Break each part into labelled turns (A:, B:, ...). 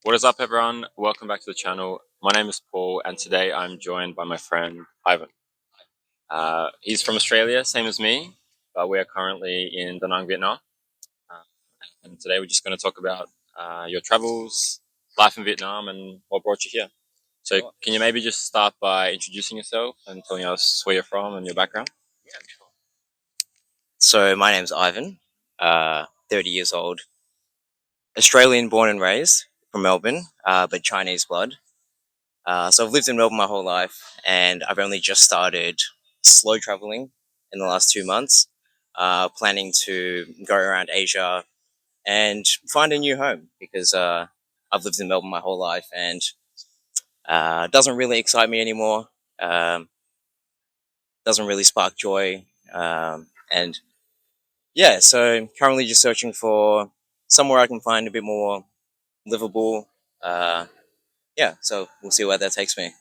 A: What is up, everyone? Welcome back to the channel. My name is Paul, and today I'm joined by my friend Ivan. He's from Australia, same as me, but we are currently in Da Nang, Vietnam. Uh, and today we're just going to talk about your travels, life in Vietnam, and what brought you here. So, can you maybe just start by introducing yourself and telling us where you're from and your background?
B: So my name's Ivan, 30 years old, Australian born and raised from Melbourne, but Chinese blood. So I've lived in Melbourne my whole life, and I've only just started slow traveling in the last 2 months, planning to go around Asia and find a new home because I've lived in Melbourne my whole life and it doesn't really excite me anymore. Doesn't really spark joy, and yeah, so currently just searching for somewhere I can find a bit more livable. Uh, yeah, so we'll see where that takes me.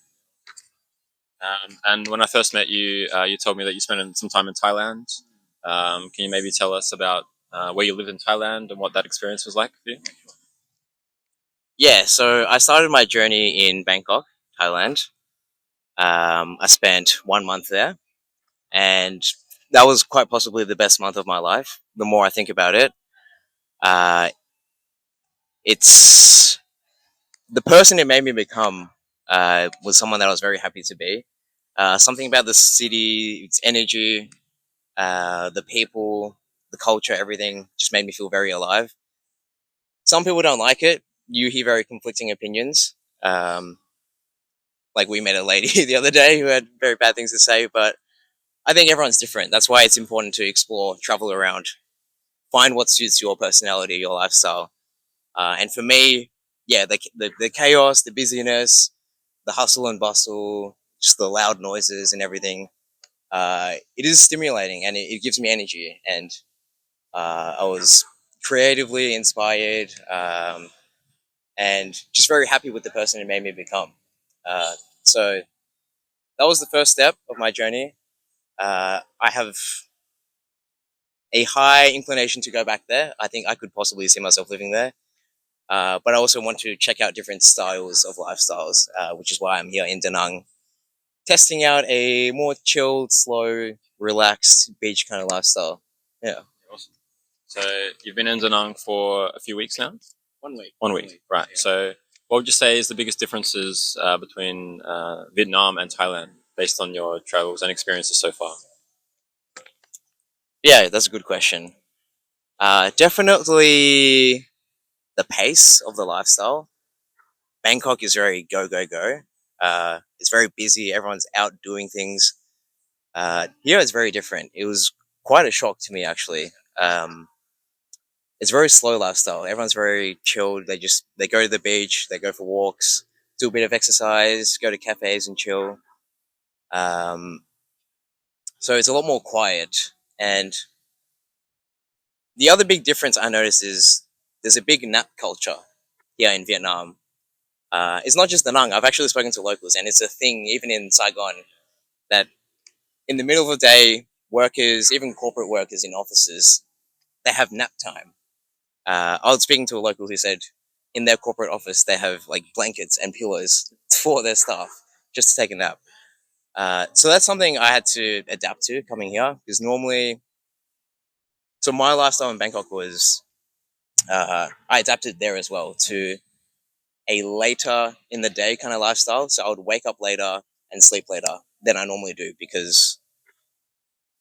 A: And when I first met you, you told me that you spent some time in Thailand. Can you maybe tell us about where you live in Thailand and what that experience was like for you?
B: Yeah, so I started my journey in Bangkok, Thailand. I spent 1 month there, and that was quite possibly the best month of my life. The more I think about it, uh, it's the person it made me become was someone that I was very happy to be. Something about the city, its energy, the people, the culture, everything just made me feel very alive. Some people don't like it. You hear very conflicting opinions. Um, like we met a lady the other day who had very bad things to say, but I think everyone's different. That's why it's important to explore, travel around, find what suits your personality, your lifestyle. And for me, yeah, the chaos, the busyness, the hustle and bustle, just the loud noises and everything. It is stimulating and it gives me energy. And I was creatively inspired and just very happy with the person it made me become. So that was the first step of my journey. I have a high inclination to go back there. I think I could possibly see myself living there. But I also want to check out different styles of lifestyles, which is why I'm here in Da Nang, testing out a more chilled, slow, relaxed beach kind of lifestyle. Yeah.
A: Awesome. So you've been in Da Nang for a few weeks now?
B: 1 week.
A: 1 week, right. Yeah. So what would you say is the biggest differences between Vietnam and Thailand based on your travels and experiences so far?
B: Yeah, that's a good question. Definitely the pace of the lifestyle. Bangkok is very go, go, go. It's very busy. Everyone's out doing things. Here it's very different. It was quite a shock to me, actually. It's very slow lifestyle. Everyone's very chilled. They go to the beach, they go for walks, do a bit of exercise, go to cafes and chill. Um, so it's a lot more quiet. And the other big difference I noticed is there's a big nap culture here in Vietnam. It's not just Da Nang. I've actually spoken to locals, and it's a thing even in Saigon that in the middle of the day, workers, even corporate workers in offices, they have nap time. I was speaking to a local who said in their corporate office they have like blankets and pillows for their staff just to take a nap. So that's something I had to adapt to coming here because normally, so my lifestyle in Bangkok was I adapted there as well to a later in the day kind of lifestyle. So I would wake up later and sleep later than I normally do because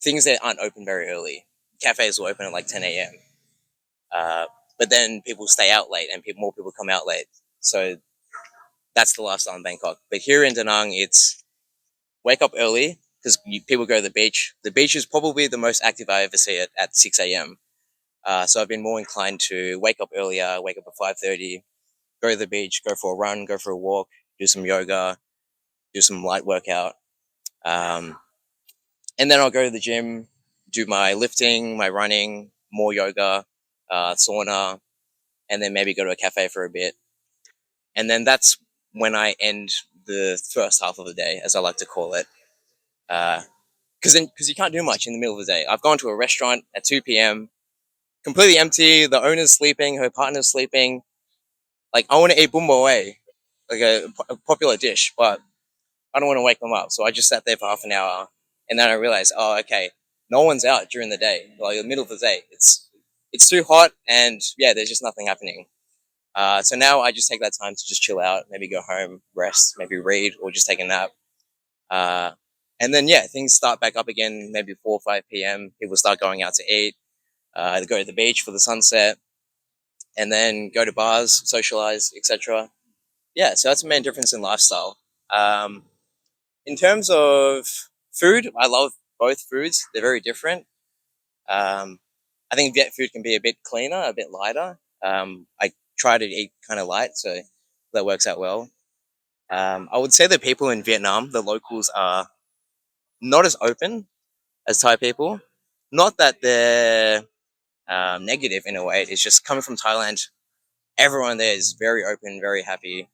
B: things that aren't open very early, cafes will open at like 10 a.m. Uh, but then people stay out late and more people come out late. So that's the lifestyle in Bangkok. But here in Da Nang, it's wake up early because people go to the beach. The beach is probably the most active I ever see it at 6 a.m. So I've been more inclined to wake up earlier, wake up at 5:30, go to the beach, go for a run, go for a walk, do some yoga, do some light workout. Um, and then I'll go to the gym, do my lifting, my running, more yoga, sauna, and then maybe go to a cafe for a bit. And then that's when I end the first half of the day, as I like to call it. Because you can't do much in the middle of the day. I've gone to a restaurant at 2 p.m., completely empty. The owner's sleeping, her partner's sleeping. Like I want to eat bumbo away, like a popular dish, but I don't want to wake them up. So I just sat there for half an hour, and then I realized, oh, okay, no one's out during the day, like the middle of the day. It's too hot, and yeah, there's just nothing happening. So now I just take that time to just chill out, maybe go home, rest, maybe read, or just take a nap. Uh, and then yeah, things start back up again. Maybe 4 or 5 p.m. People start going out to eat. They go to the beach for the sunset, and then go to bars, socialize, etc. Yeah, so that's the main difference in lifestyle. Um, in terms of food, I love both foods. They're very different. Um, I think Viet food can be a bit cleaner, a bit lighter. I try to eat kind of light, so that works out well. I would say the people in Vietnam, the locals, are not as open as Thai people. Not that they're negative in a way. It's just coming from Thailand. Everyone there is very open, very happy,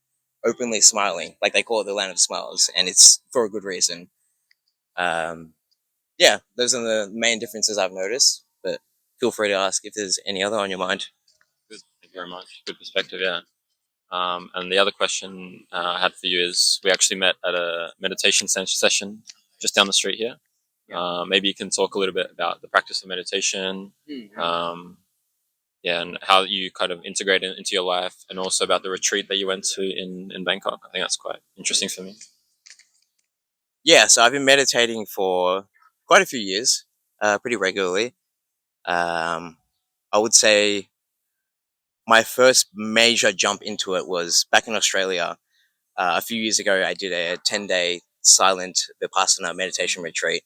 B: openly smiling. Like they call it the land of smiles, and it's for a good reason. Um, yeah, those are the main differences I've noticed. But feel free to ask if there's any other on your mind.
A: Good. Thank you very much. Good perspective. Yeah. And the other question I had for you is we actually met at a meditation session just down the street here. Maybe you can talk a little bit about the practice of meditation, yeah, and how you kind of integrate it into your life, and also about the retreat that you went to in Bangkok. I think that's quite interesting for me.
B: Yeah, so I've been meditating for quite a few years, pretty regularly. Um, I would say my first major jump into it was back in Australia. A few years ago, I did a 10-day silent Vipassana meditation retreat.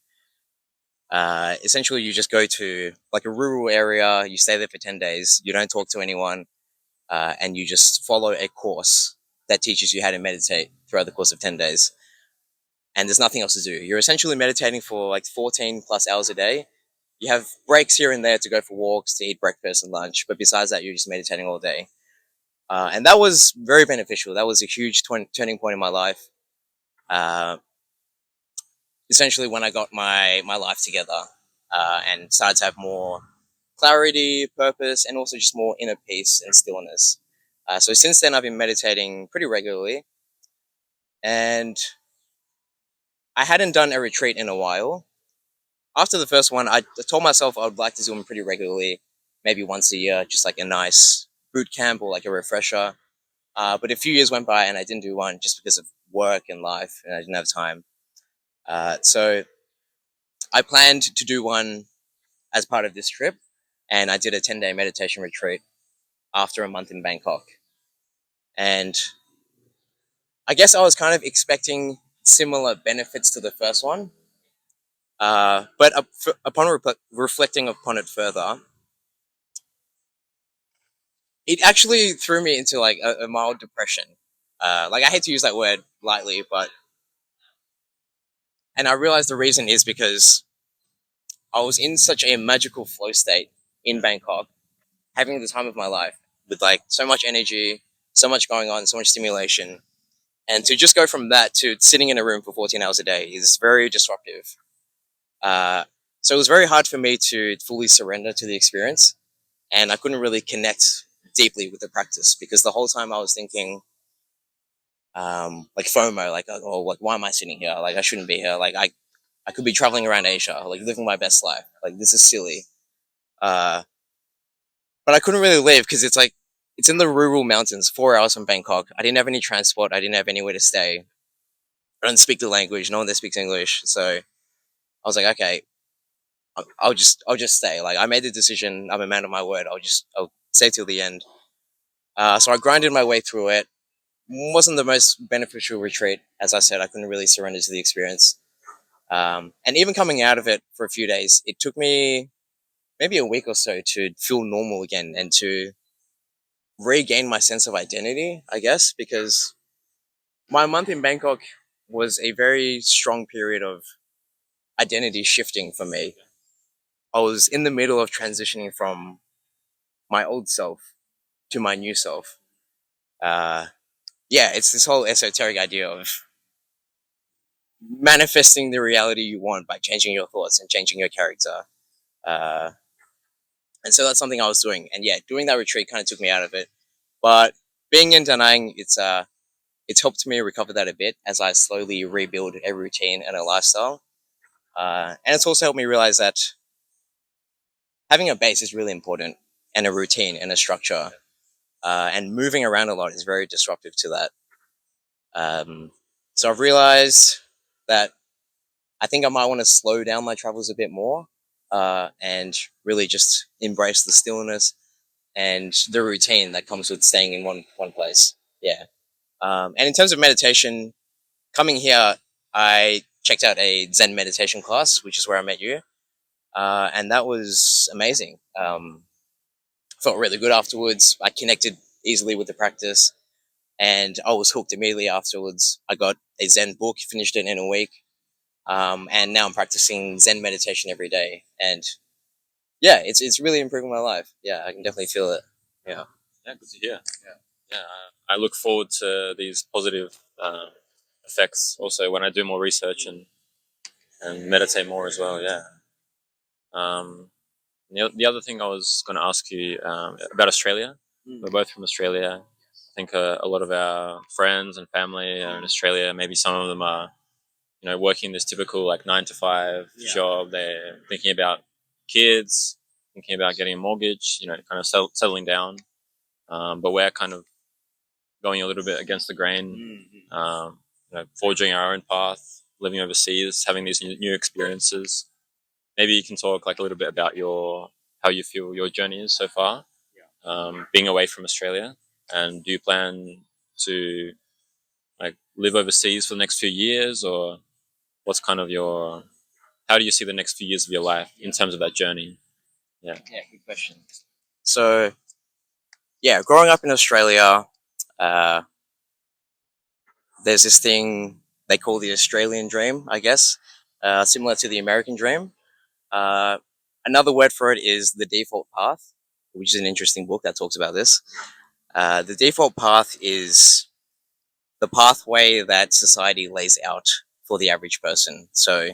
B: Essentially, you just go to like a rural area, you stay there for 10 days, you don't talk to anyone, and you just follow a course that teaches you how to meditate throughout the course of 10 days. And there's nothing else to do. You're essentially meditating for like 14 plus hours a day. You have breaks here and there to go for walks, to eat breakfast and lunch, but besides that, you're just meditating all day. And that was very beneficial. That was a huge turning point in my life. Uh, Essentially, when I got my life together and started to have more clarity, purpose, and also just more inner peace and stillness. So since then, I've been meditating pretty regularly, and I hadn't done a retreat in a while. After the first one, I told myself I would like to do them pretty regularly, maybe once a year, just like a nice boot camp or like a refresher. But a few years went by and I didn't do one just because of work and life, and I didn't have time. So I planned to do one as part of this trip, and I did a 10-day meditation retreat after a month in Bangkok. And I guess I was kind of expecting similar benefits to the first one, but upon reflecting upon it further, it actually threw me into like a mild depression. Like I hate to use that word lightly, but and I realized the reason is because I was in such a magical flow state in Bangkok, having the time of my life with like so much energy, so much going on, so much stimulation, and to just go from that to sitting in a room for 14 hours a day is very disruptive. Uh, so it was very hard for me to fully surrender to the experience, and I couldn't really connect deeply with the practice because the whole time I was thinking, like FOMO, like oh, like why am I sitting here? Like I shouldn't be here. Like I could be traveling around Asia, like living my best life. Like this is silly. Uh, but I couldn't really leave because it's like it's in the rural mountains, 4 hours from Bangkok. I didn't have any transport. I didn't have anywhere to stay. I don't speak the language. No one there speaks English. So I was like, okay, I'll just stay. Like I made the decision. I'm a man of my word. I'll stay till the end. So I grinded my way through it. Wasn't the most beneficial retreat, as I said. I couldn't really surrender to the experience. And even coming out of it for a few days, it took me maybe a week or so to feel normal again and to regain my sense of identity, I guess, because my month in Bangkok was a very strong period of identity shifting for me. I was in the middle of transitioning from my old self to my new self. Uh, yeah, it's this whole esoteric idea of manifesting the reality you want by changing your thoughts and changing your character. Uh, and so that's something I was doing. And yeah, doing that retreat kind of took me out of it. But being in Da Nang, it's helped me recover that a bit as I slowly rebuild a routine and a lifestyle. And it's also helped me realize that having a base is really important, and a routine and a structure. And moving around a lot is very disruptive to that. So I've realized that I think I might want to slow down my travels a bit more, and really just embrace the stillness and the routine that comes with staying in one place. Yeah. And in terms of meditation, coming here, I checked out a Zen meditation class, which is where I met you, and that was amazing. Felt really good afterwards. I connected easily with the practice, and I was hooked immediately afterwards. I got a Zen book, finished it in a week, and now I'm practicing Zen meditation every day. And yeah, it's really improving my life. Yeah, I can definitely feel it. Yeah.
A: Yeah, good to hear. Yeah, I look forward to these positive effects also when I do more research and meditate more as well. Yeah. Um, the other thing I was going to ask you about Australia. We're both from Australia. I think a lot of our friends and family are in Australia. Maybe some of them are, working this typical like 9 to 5 job. They're thinking about kids, thinking about getting a mortgage. Kind of settling down. But we're kind of going a little bit against the grain. Forging our own path, living overseas, having these new experiences. Maybe you can talk like a little bit about how you feel your journey is so far, being away from Australia, and do you plan to like live overseas for the next few years, or what's kind of how do you see the next few years of your life in terms of that journey? Yeah.
B: Yeah, good question. So, yeah, growing up in Australia, uh, there's this thing they call the Australian dream, I guess, similar to the American dream. Uh, Another word for it is the default path, which is an interesting book that talks about this. The default path is the pathway that society lays out for the average person. So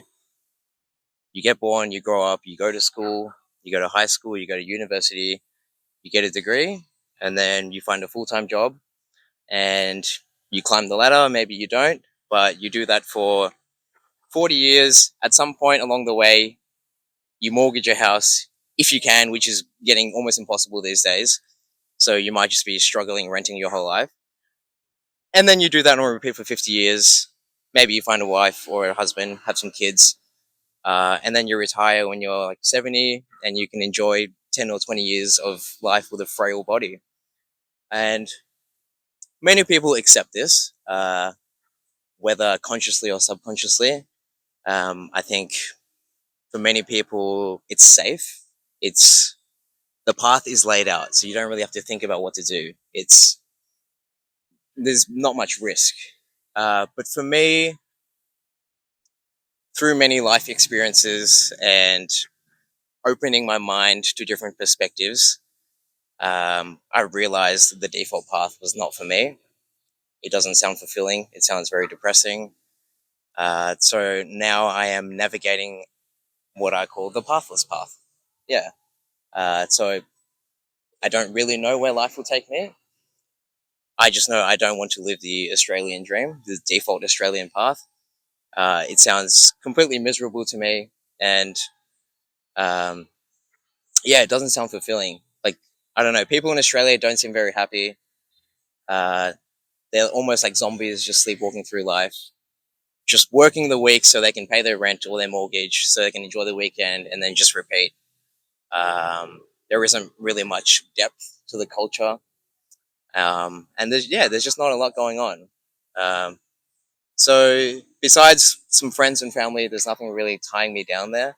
B: you get born, you grow up, you go to school, you go to high school, you go to university, you get a degree, and then you find a full time job and you climb the ladder. Maybe you don't, but you do that for 40 years. At some point along the way, you mortgage your house if you can, which is getting almost impossible these days. So you might just be struggling renting your whole life. And then you do that on repeat for 50 years. Maybe you find a wife or a husband, have some kids, and then you retire when you're like 70 and you can enjoy 10 or 20 years of life with a frail body. And many people accept this, whether consciously or subconsciously. I think for many people, it's safe. It's the path is laid out, so you don't really have to think about what to do. There's not much risk. But for me, through many life experiences and opening my mind to different perspectives, I realized the default path was not for me. It doesn't sound fulfilling. It sounds very depressing. So now I am navigating what I call the pathless path. Yeah. So I don't really know where life will take me. I just know I don't want to live the Australian dream, the default Australian path. It sounds completely miserable to me, and um, yeah, it doesn't sound fulfilling. Like, I don't know, people in Australia don't seem very happy. Uh, they're almost like zombies, just sleepwalking through life, just working the week so they can pay their rent or their mortgage, so they can enjoy the weekend, and then just repeat. There isn't really much depth to the culture, and there's just not a lot going on. Um, so besides some friends and family, there's nothing really tying me down there.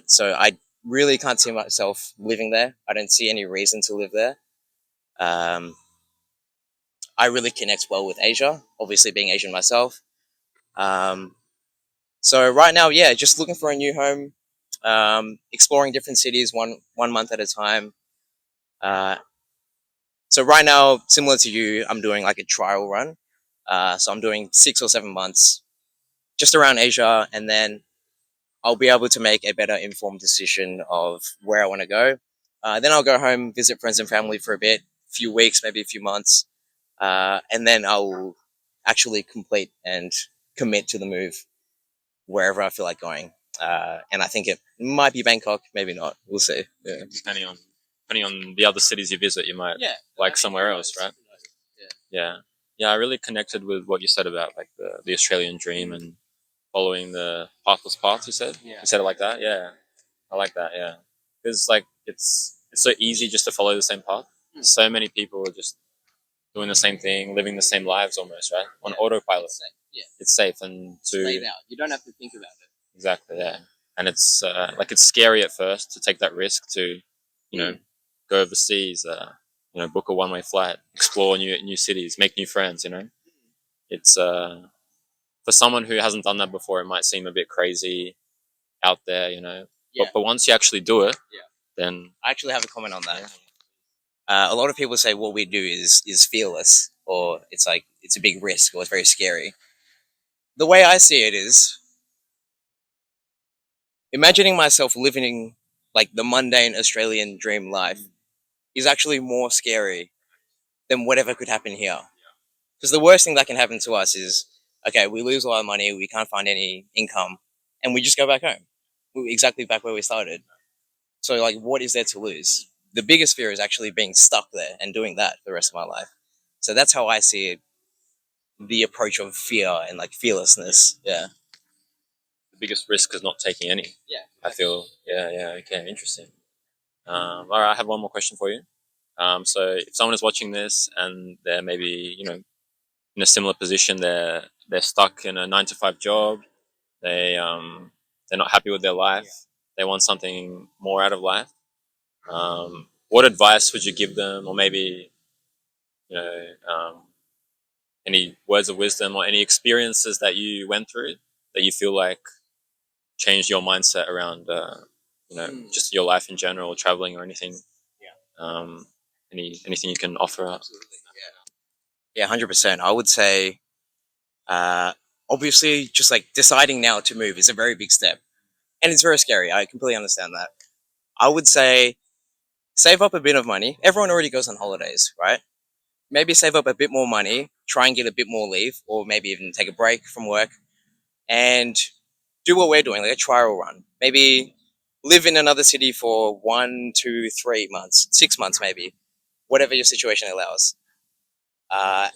B: So I really can't see myself living there. I don't see any reason to live there. Um, I really connect well with Asia, obviously being Asian myself. Um, so right now, yeah, just looking for a new home, exploring different cities one month at a time. Uh, so right now, similar to you, I'm doing like a trial run. So I'm doing 6 or 7 months just around Asia, and then I'll be able to make a better informed decision of where I want to go. Then I'll go home, visit friends and family for a bit, few weeks, maybe a few months, and then I'll actually complete and commit to the move wherever I feel like going. And I think it might be Bangkok, maybe not. We'll see. Yeah.
A: Depending on the other cities you visit, you might like somewhere else, right? Yeah. Yeah, I really connected with what you said about like the Australian dream and following the pathless path. You said you said it like that. Yeah, I like that. Yeah, because like it's so easy just to follow the same path. So many people are just doing the same thing, living the same lives almost, right? On autopilot. It's safe and to
B: Laid out. You don't have to think about it.
A: exactly, yeah. And it's like it's scary at first to take that risk to, you know, go overseas, book a one-way flight, explore new cities, make new friends. It's for someone who hasn't done that before, it might seem a bit crazy out there. But once you actually do it, then
B: I actually have a comment on that. A lot of people say what we do is fearless, or it's like it's a big risk, or it's very scary. The way I see it is imagining myself living like the mundane Australian dream life is actually more scary than whatever could happen here. Because the worst thing that can happen to us is, okay, we lose all our money, we can't find any income, and we just go back home. We're exactly back where we started. So, like, what is there to lose? The biggest fear is actually being stuck there and doing that for the rest of my life. So that's how I see it, the approach of fear and like fearlessness. Yeah.
A: the biggest risk is not taking any.
B: Yeah.
A: I feel, yeah, okay, interesting. All right, I have one more question for you. So if someone is watching this and they're maybe in a similar position, they're stuck in a 9 to 5 job, they're not happy with their life, they want something more out of life. What advice would you give them, or maybe you know any words of wisdom or any experiences that you went through that you feel like changed your mindset around just your life in general, traveling or anything? Um, anything you can offer up?
B: Yeah, 100%. I would say, uh, obviously, just like deciding now to move is a very big step, and it's very scary. I completely understand that. I would say save up a bit of money. Everyone already goes on holidays, right? Maybe save up a bit more money, try and get a bit more leave, or maybe even take a break from work and do what we're doing, like a trial run. Maybe live in another city for 1, 2, 3 months, 6 months, maybe, whatever your situation allows. Uh,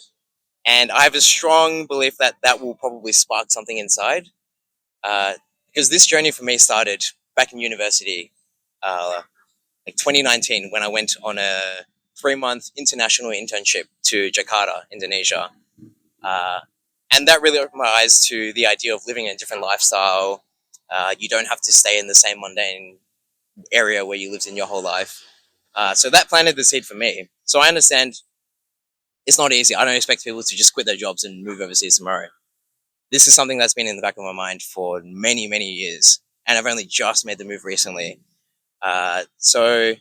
B: and I have a strong belief that that will probably spark something inside. Because this journey for me started back in university, like 2019, when I went on a 3 month international internship to Jakarta, Indonesia. Uh, and that really opened my eyes to the idea of living a different lifestyle. You don't have to stay in the same mundane area where you lived in your whole life. So that planted the seed for me. So I understand it's not easy. I don't expect people to just quit their jobs and move overseas tomorrow. This is something that's been in the back of my mind for many, many years. And I've only just made the move recently. So,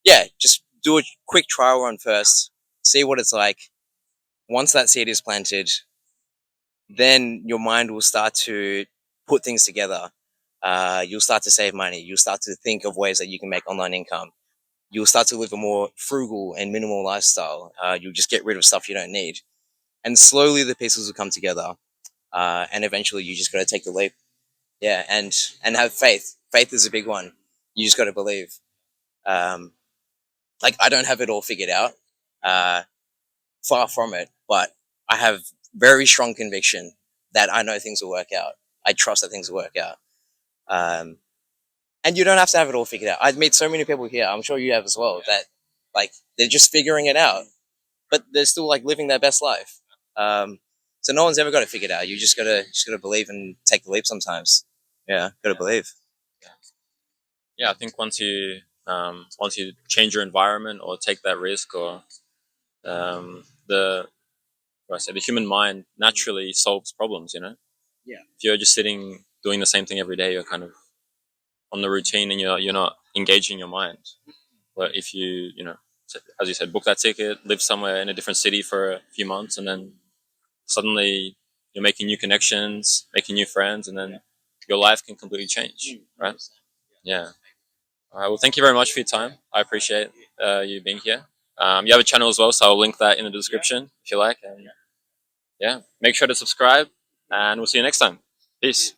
B: yeah, just do a quick trial run first, see what it's like. Once that seed is planted, then your mind will start to put things together. You'll start to save money. You'll start to think of ways that you can make online income. You'll start to live a more frugal and minimal lifestyle. You'll just get rid of stuff you don't need. And slowly the pieces will come together. And eventually you just got to take the leap. Yeah. And have faith. Faith is a big one. You just got to believe. Um, like I don't have it all figured out. Uh, Far from it, but I have very strong conviction that I know things will work out. I trust that things will work out. Um, and you don't have to have it all figured out. I've met so many people here, I'm sure you have as well, that like they're just figuring it out, but they're still like living their best life. So no one's ever got it figured out. You just gotta believe and take the leap sometimes. Yeah, gotta believe.
A: Yeah, I think once you change your environment or take that risk, or the what I say, the human mind naturally solves problems.
B: Yeah.
A: If you're just sitting doing the same thing every day, you're kind of on the routine and you're not engaging your mind. But if you as you said, book that ticket, live somewhere in a different city for a few months, and then suddenly you're making new connections, making new friends, and then your life can completely change, right? Yeah. All right. Well, thank you very much for your time. I appreciate you being here. You have a channel as well, so I'll link that in the description if you like. And yeah, make sure to subscribe, and we'll see you next time. Peace.